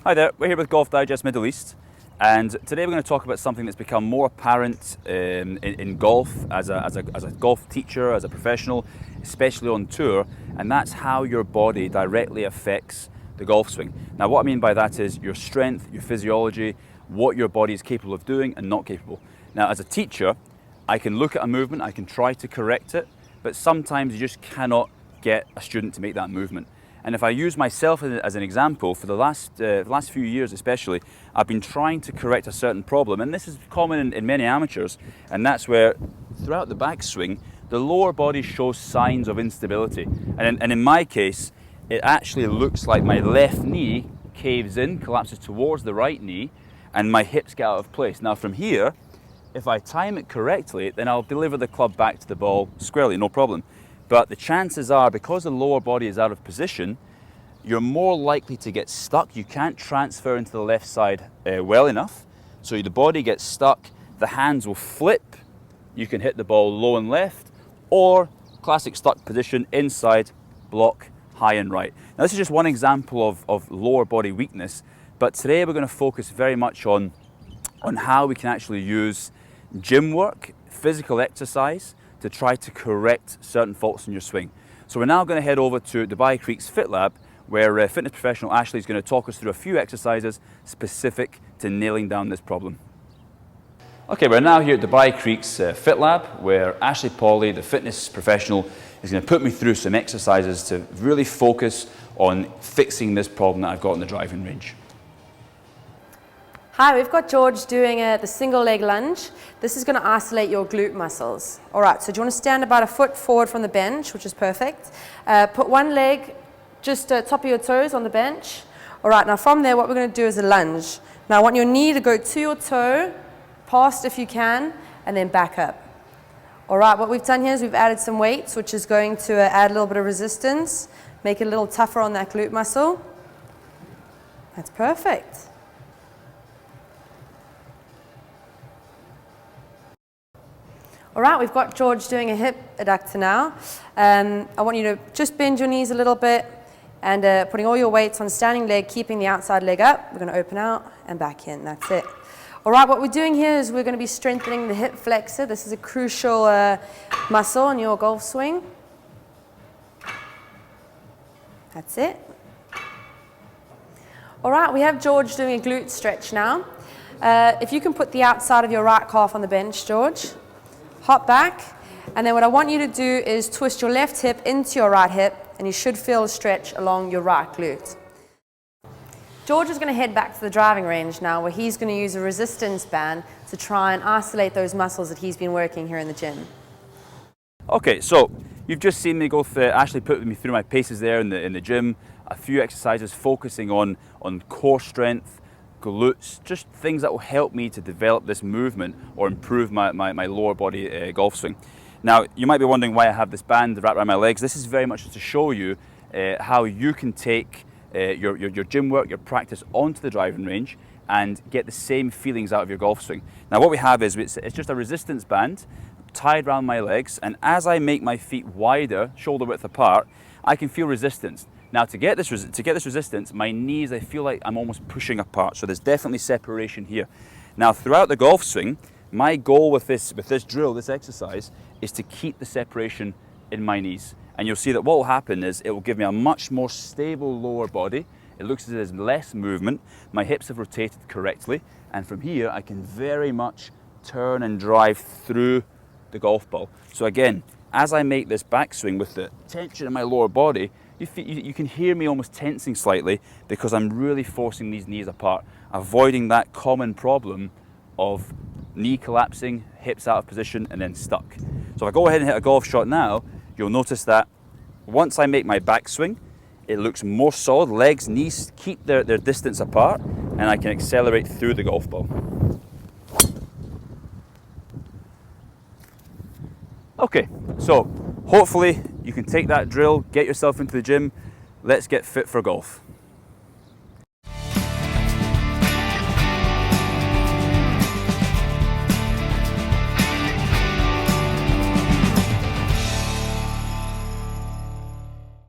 Hi there, we're here with Golf Digest Middle East, and today we're going to talk about something that's become more apparent in golf as a golf teacher, as a professional, especially on tour, and that's how your body directly affects the golf swing. Now what I mean by that is your strength, your physiology, what your body is capable of doing and not capable. Now as a teacher, I can look at a movement, I can try to correct it, but sometimes you just cannot get a student to make that movement. And if I use myself as an example, for the last few years especially, I've been trying to correct a certain problem, and this is common in many amateurs, and that's where throughout the backswing, the lower body shows signs of instability. And in my case, it actually looks like my left knee caves in, collapses towards the right knee, and my hips get out of place. Now from here, if I time it correctly, then I'll deliver the club back to the ball squarely, no problem. But the chances are, because the lower body is out of position, you're more likely to get stuck. You can't transfer into the left side well enough. So the body gets stuck, the hands will flip, you can hit the ball low and left, or classic stuck position, inside, block, high and right. Now this is just one example of lower body weakness, but today we're going to focus very much on how we can actually use gym work, physical exercise, to try to correct certain faults in your swing. So we're now going to head over to Dubai Creek's FitLab, where fitness professional Ashley is going to talk us through a few exercises specific to nailing down this problem. Okay, we're now here at Dubai Creek's FitLab, where Ashley Pauly, the fitness professional, is going to put me through some exercises to really focus on fixing this problem that I've got in the driving range. Hi, we've got George doing the single leg lunge. This is going to isolate your glute muscles. All right, so do you want to stand about a foot forward from the bench, which is perfect. Put one leg just top of your toes on the bench. All right, now from there, what we're going to do is a lunge. Now I want your knee to go to your toe, past if you can, and then back up. All right, what we've done here is we've added some weights, which is going to add a little bit of resistance, make it a little tougher on that glute muscle. That's perfect. All right, we've got George doing a hip adductor now. I want you to just bend your knees a little bit and putting all your weights on standing leg, keeping the outside leg up. We're going to open out and back in. That's it. All right, what we're doing here is we're going to be strengthening the hip flexor. This is a crucial muscle in your golf swing. That's it. All right, we have George doing a glute stretch now. If you can put the outside of your right calf on the bench, George. Hop back, and then what I want you to do is twist your left hip into your right hip, and you should feel a stretch along your right glute. George is going to head back to the driving range now, where he's going to use a resistance band to try and isolate those muscles that he's been working here in the gym. Okay, so you've just seen me go through, Ashley put me through my paces there in the gym, a few exercises focusing on core strength, glutes, just things that will help me to develop this movement or improve my lower body golf swing. Now, you might be wondering why I have this band wrapped around my legs. This is very much to show you how you can take your gym work, your practice onto the driving range and get the same feelings out of your golf swing. Now, what we have is it's just a resistance band tied around my legs, and as I make my feet wider, shoulder width apart, I can feel resistance. Now to get this resistance, my knees, I feel like I'm almost pushing apart, so there's definitely separation here. Now throughout the golf swing, my goal with this drill, this exercise, is to keep the separation in my knees. And you'll see that what will happen is it will give me a much more stable lower body. It looks as if there's less movement, my hips have rotated correctly, and from here I can very much turn and drive through the golf ball. So again, as I make this backswing with the tension in my lower body, you can hear me almost tensing slightly because I'm really forcing these knees apart, avoiding that common problem of knee collapsing, hips out of position, and then stuck. So if I go ahead and hit a golf shot now, you'll notice that once I make my backswing, it looks more solid. Legs, knees keep their distance apart, and I can accelerate through the golf ball. Okay, so hopefully you can take that drill, get yourself into the gym. Let's get fit for golf.